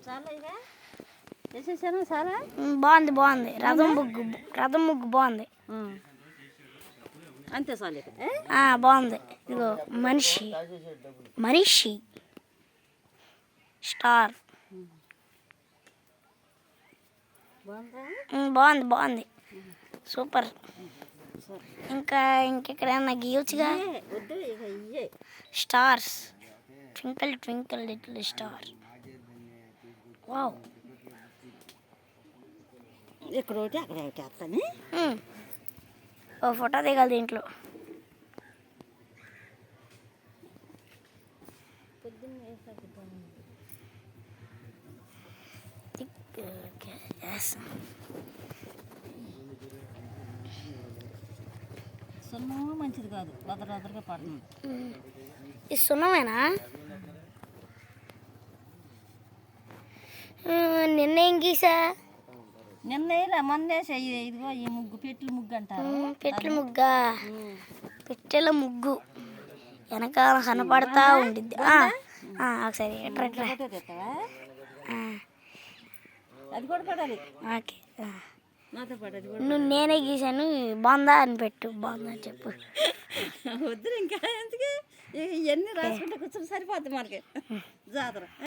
చాలా ఇక వేసేసాను చాలా బాగుంది బాగుంది. రథం ముగ్గు బాగుంది. అంతే చాలు ఇక బాగుంది. ఇదిగో మనిషి స్టార్ బాగుంది సూపర్. ఇంకెక్కడైనా గీయొచ్చుగా. వద్దు ఇక ఇయ్యే stars twinkle twinkle little star. Wow. ఇక్కడ ఒకటి అక్కడ ఒకటి వేస్తాను. ఓ ఫోటో దిగాలి దీంట్లో. సున్నం మంచిది కాదు, వదరగా పడుతుంది. ఇది సున్నమేనా? నిన్నేం గీసా? నిన్న మందేసా. ఇదిగో ఈ ముగ్గు పెట్టెల ముగ్గు అంటారు. పెట్టెల ముగ్గు వెనకాల కనపడతా ఉండిద్ది. ఒకసారి అది కూడా పడాలి. ఓకే. నాతో పాటు అది నువ్వు నేనే గీసాను. బాగుందా అని పెట్టు. బాగుందా అని చెప్పు. వద్దు ఇంకా ఎందుకు ఇవన్నీ రాసుకుంటే కూర్చొని సరిపోద్ది మనకి జాతర.